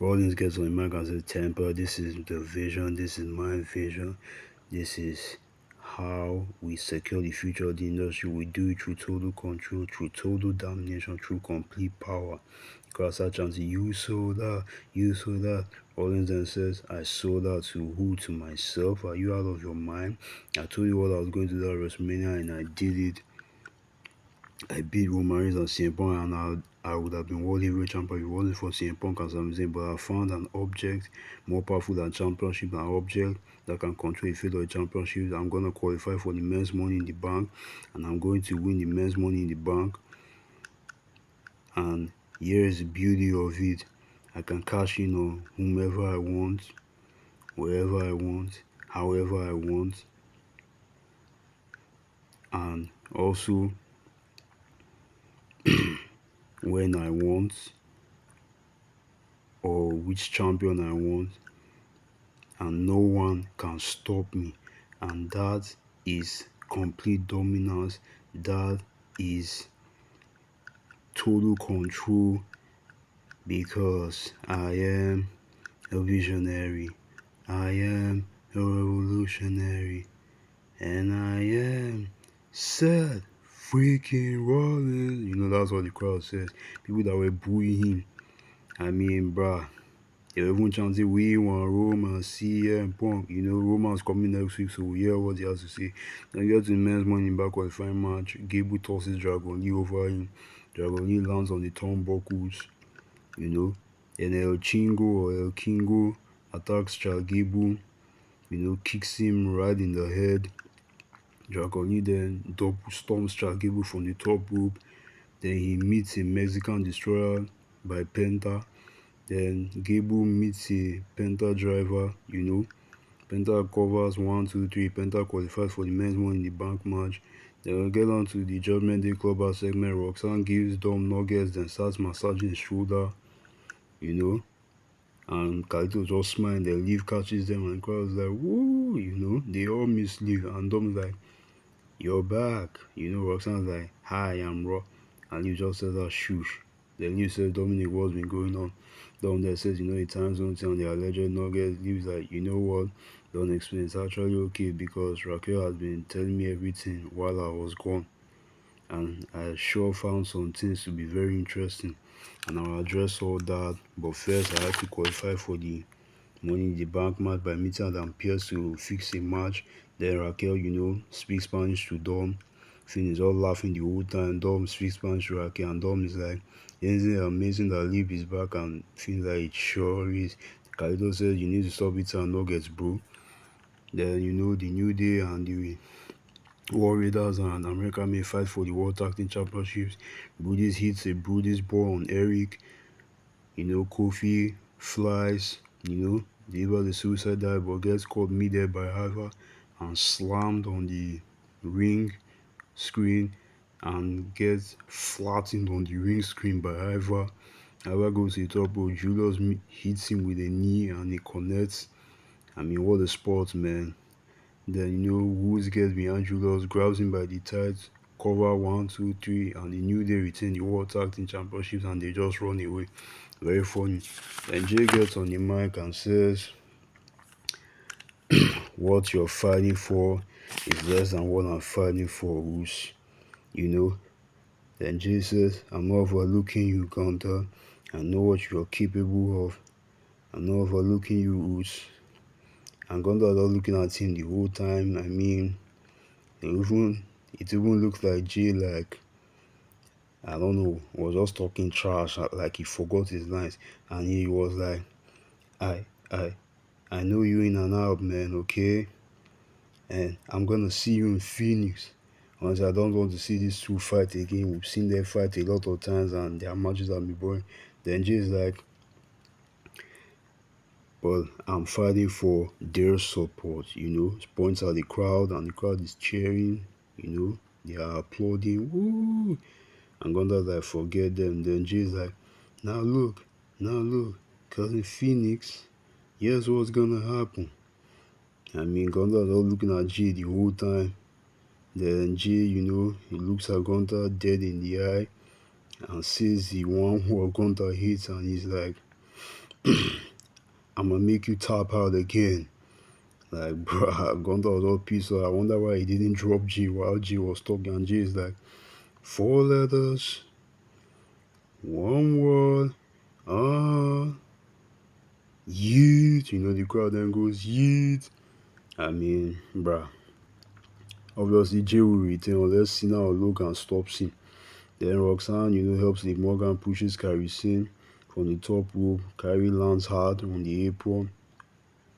Rollins gets on the mic and says, Temper, this is the vision, this is my vision, this is how we secure the future of the industry. We do it through total control, through total domination, through complete power. Crowd chanting, you sold out, you sold out. Rollins then says, I sold out to who? To myself. Are you out of your mind? I told you what I was going to do at WrestleMania and I did it. I beat Roman Reigns and CM Punk, and I would have been world heavyweight champion if it wasn't for CM Punk and Sami Zayn. But I found an object more powerful than championship, an object that can control the fate of the championship. I'm gonna qualify for the men's money in the bank, and I'm going to win the men's money in the bank. And here's the beauty of it: I can cash in on whomever I want, wherever I want, however I want, and also when I want, or which champion I want, and no one can stop me. And that is complete dominance. That is total control, because I am a visionary. I am a revolutionary. And I am Seth freaking Rollins. You know, that's what the crowd says. People that were booing him. I mean, bruh. They were even chanting, we want Roman, CM Punk. You know, Roman's coming next week, so we hear what he has to say. Then we get to the men's money in back qualifying match. Gable tosses Dragon Lee over him. Dragon Lee lands on the turnbuckles, you know. And El Kingo attacks Chad Gable, you know, kicks him right in the head. Dragon Lee then double storms Chad Gable from the top rope. Then he meets a Mexican destroyer by Penta. Then Gable meets a Penta driver, you know. Penta covers 1, 2, 3. Penta qualifies for the men's money in the bank match. Then we'll get on to the Judgment Day Clubhouse segment. Roxanne gives Dom nuggets, then starts massaging his shoulder, you know. And Kaito just smiling, then Liv catches them, and the crowd's like, woo, you know. They all miss Liv, and Dom's like, you're back. You know, Roxanne's like, hi, I'm Raw. And Liv just says that shush. Then Liv says, Dominic, what's been going on? Dom there says, you know, the time zone thing on the alleged nuggets. Liv's like, you know what? Don't explain. It's actually okay because Raquel has been telling me everything while I was gone. And I sure found some things to be very interesting. And I'll address all that. But first, I have to qualify for the Money in the Bank match by meeting Adam Pierce to fix a match. Then Raquel, you know, speaks Spanish to Dom. Finn is all laughing the whole time. Dom speaks Spanish to Raquel, and Dom is like, isn't it amazing that Liv is back? And Finn's like, it sure is. Kaido says, you need to stop eating nuggets, bro. Then, you know, the New Day and the War Raiders and America may fight for the World Tag Team Championships. Buddhist hits a Buddhist ball on Eric. You know, Kofi flies, you know, delivers the suicide dive but gets caught mid-air by Ivar and slammed on the ring screen and gets flattened on the ring screen by Ivar. Ivar goes to the top rope. Julius hits him with a knee and he connects. I mean, what a sport, man. Then, you know, Woods gets behind Julius, grabs him by the tights, cover 1, 2, 3, and the New Day retain the World Tag Team Championships and they just run away. Very funny. Then Jay gets on the mic and says, what you're fighting for is less than what I'm fighting for, Roos. You know? Then Jay says, I'm not overlooking you, Gunther. I know what you're capable of. I'm not overlooking you, Roos. And Gunther was looking at him the whole time. I mean, it even looks like Jay, like, I don't know, was just talking trash, like he forgot his lines. And he was like, I, I, I know you in and out, man, okay? And I'm gonna see you in Phoenix. Honestly, I don't want to see these two fight again. We've seen them fight a lot of times and their matches have been boring. Then Jay's like, but I'm fighting for their support, you know. He points at the crowd and the crowd is cheering, you know. They are applauding, woo! And Gunther's like, forget them. Then Jay's like, now look, cause in Phoenix, here's what's gonna happen. I mean, Gunther's all looking at Jay the whole time. Then Jay, you know, he looks at Gunther dead in the eye and sees the one who Gunther hits and he's like, I'm gonna make you tap out again. Like, bruh, Gunther was all pissed off. I wonder why he didn't drop G while G was talking. And G is like, four letters, one word, ah, yeet. You know, the crowd then goes, yeet. I mean, bruh, obviously J will retain unless Cena or Logan stops him. Then Roxanne, helps Liv Morgan pushes Carrie from the top rope. Carrie lands hard on the apron,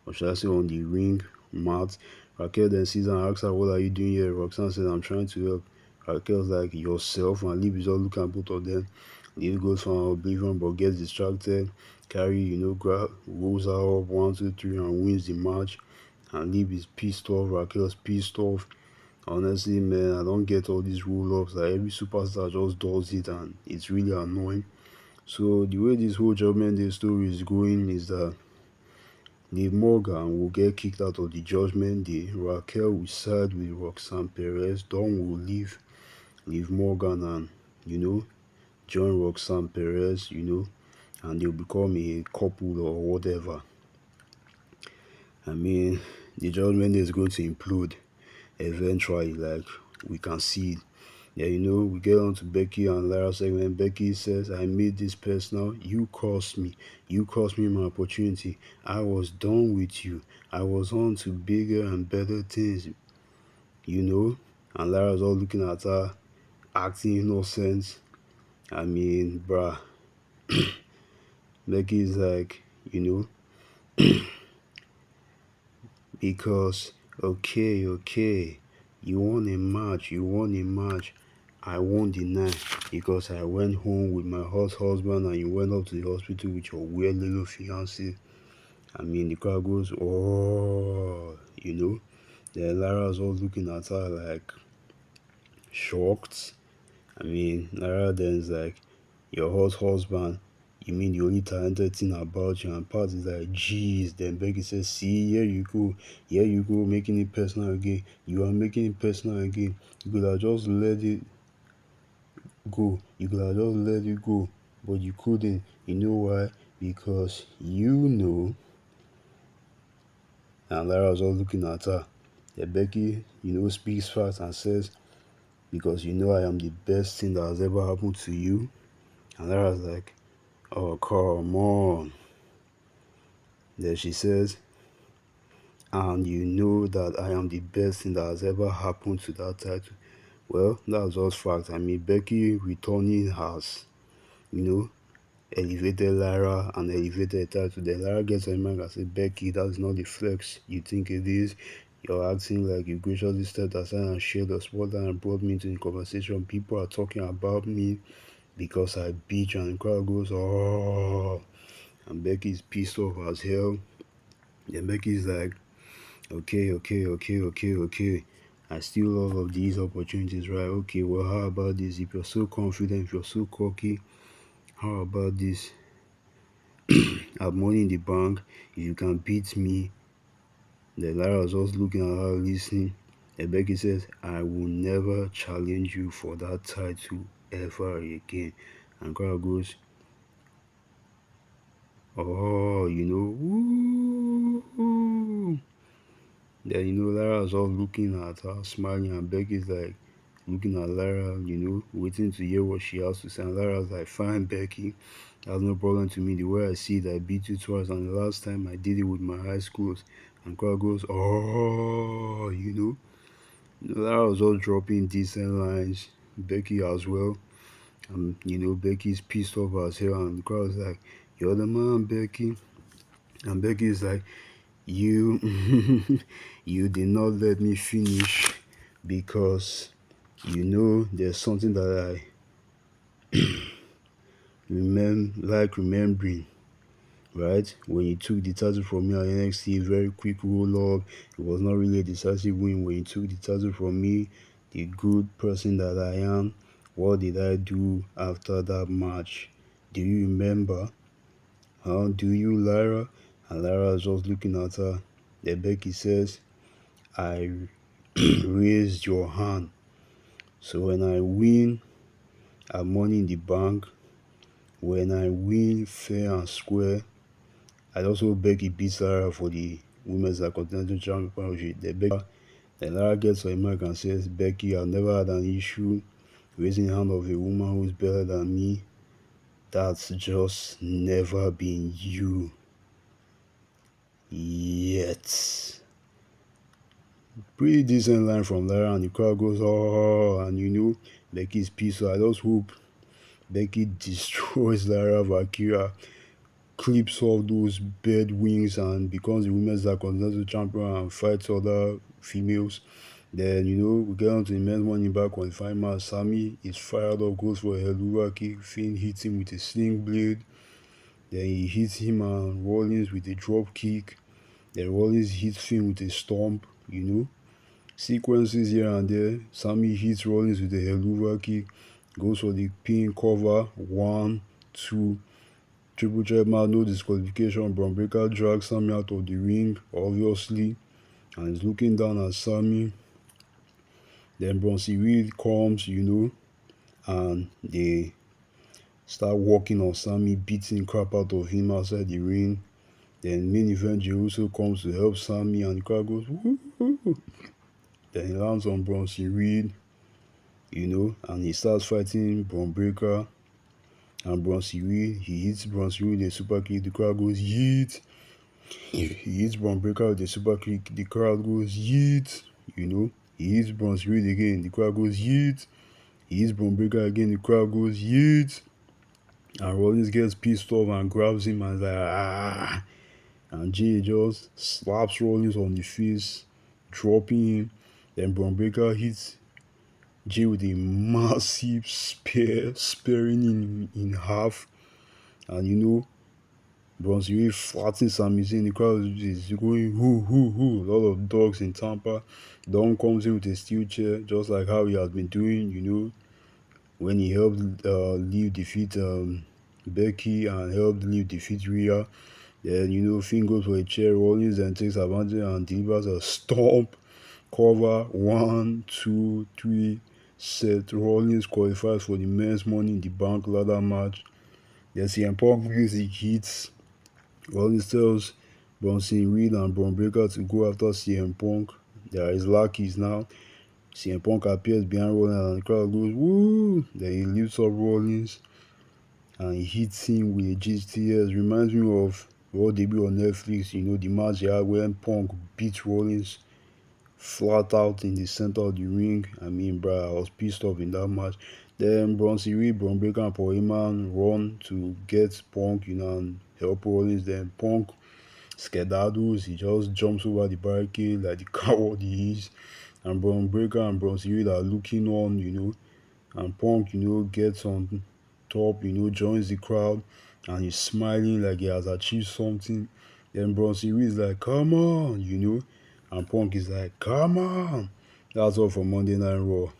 or should I say on the ring mat. Raquel then sees her and asks her, what are you doing here? Roxanne says, I'm trying to help. Raquel's like, yourself? And Liv is all looking at both of them. Liv goes for oblivion but gets distracted. Carrie, rolls her up 1, 2, 3 and wins the match. And Liv is pissed off. Raquel's pissed off. Honestly, man, I don't get all these roll-ups. Like, every superstar just does it and it's really annoying. So the way this whole Judgment Day story is going is that Liv Morgan will get kicked out of the Judgment Day. Raquel will side with Roxanne Perez. Dawn will leave Liv Morgan and, join Roxanne Perez, and they'll become a couple or whatever. I mean, the Judgment Day is going to implode eventually, like we can see it. Yeah, we get on to Becky and Lyra segment. Becky says, I made this personal. You cost me. You cost me my opportunity. I was done with you. I was on to bigger and better things, And Lyra's all looking at her, acting innocent. I mean, bruh. Becky's like, because, okay, you won a match. I won't deny because I went home with my hot husband and you went up to the hospital with your weird little fiance. I mean, the crowd goes, oh, Then Lyra's all looking at her like shocked. I mean, Lyra then's like, your hot husband, you mean the only talented thing about you? And Pat is like, jeez. Then Becky says, see, here you go, making it personal again. You are making it personal again. You could have just let it go. You could have just let it go, but you couldn't. You know why? Because And Lyra was all looking at her. Then Becky, speaks fast and says, because I am the best thing that has ever happened to you. And Lyra's like, oh, come on. Then she says, and you know that I am the best thing that has ever happened to that title. Well, that's just fact. I mean, Becky returning has, you know, elevated Lyra and elevated title. Then Lyra gets on mic and says, Becky, that's not the flex you think it is. You're acting like you graciously stepped aside and shared the spotlight and brought me into the conversation. People are talking about me because I beat you, and the crowd goes, oh. And Becky's pissed off as hell. Then Becky's like, okay. I still love of these opportunities, right? Okay, well, how about this? If you're so confident, if you're so cocky, how about this? Have money in the bank. If you can beat me, then Lyra was just looking at her, listening. And Becky says, I will never challenge you for that title ever again. And crowd goes, oh, woo. Then, Lyra was all looking at her, smiling, and Becky's like, looking at Lyra, waiting to hear what she has to say. And Lyra's like, fine, Becky, that's no problem to me. The way I see it, I beat you twice, and the last time I did it with my eyes closed. And crowd goes, oh, Lyra was all dropping decent lines. Becky as well. And, Becky's pissed off as hell, and the crowd's like, you're the man, Becky. And Becky's like, you, you did not let me finish because, there's something that I remembering, right? When you took the title from me at NXT, very quick roll up. It was not really a decisive win. When you took the title from me, the good person that I am, what did I do after that match? Do you remember? How do you, Lyra? And Lyra is just looking at her. Then Becky says, I raised your hand. So when I win, I have money in the bank. When I win fair and square, I also hope Becky beats Lyra for the Women's Continental Championship. Then Lyra gets on the mic and says, Becky, I've never had an issue raising the hand of a woman who's better than me. That's just never been you yet. Pretty decent line from Lyra, and the crowd goes, oh, and Becky's pissed. So I just hope Becky destroys Lyra Valkyria, clips off those bird wings, and becomes the women's continental champion and fights other females. Then, we get on to the men's money back qualifying match. Sammy is fired up, goes for a Helluva kick. Finn hits him with a sling blade. Then he hits him and Rollins with a drop kick. Then Rollins hits Finn with a stomp. Sequences here and there. Sammy hits Rollins with a Helluva kick. Goes for the pin cover. 1, 2. Triple threat match, no disqualification. Braun Breaker drags Sammy out of the ring, obviously. And he's looking down at Sammy. Then Bronson Reed comes, and they start walking on Sammy, beating crap out of him outside the ring. Then main event Jeruso comes to help Sammy, and the crowd goes, woo-hoo. Then he lands on Bronson Reed, and he starts fighting Braun Breaker. And Bronson Reed, he hits Bronson Reed with a super kick, the crowd goes, yeet. He hits Braun Breaker with a super kick, the crowd goes, yeet. He hits Bronson Reed again, the crowd goes, yeet. He hits Braun Breaker again, the crowd goes, yeet. And Rollins gets pissed off and grabs him and is like, ah. And Jay just slaps Rollins on the face, dropping him. Then Braun Breaker hits Jay with a massive spear, spearing him in half. And Bronson Reed flattens Sami Zayn. The crowd is going hoo hoo hoo. A lot of dogs in Tampa. Dom comes in with a steel chair, just like how he has been doing, when he helped Liv defeat Becky and helped Liv defeat Rhea. Then, Finn goes for a chair. Rollins then takes advantage and delivers a stomp. Cover. 1, 2, 3. Seth Rollins qualifies for the men's Money in the Bank ladder match. Then CM Punk music hits. Rollins tells Bronson Reed and Braun Breaker to go after CM Punk. They are his lackeys now. CM Punk appears behind Rollins and the crowd goes, woo! Then he lifts up Rollins and he hits him with a GTS. Reminds me of Raw debut on Netflix, the match he had when Punk beat Rollins flat out in the center of the ring. I mean, bruh, I was pissed off in that match. Then Bronson Reed, Braun Breaker, and Paul Heyman run to get Punk, and help Rollins. Then Punk skedaddles. He just jumps over the barricade like the coward he is. And Braun Breaker and Bronson Reed are looking on, and Punk, gets on top, joins the crowd, and he's smiling like he has achieved something. Then Bronson Reed is like, come on, and Punk is like, come on. That's all for Monday Night Raw.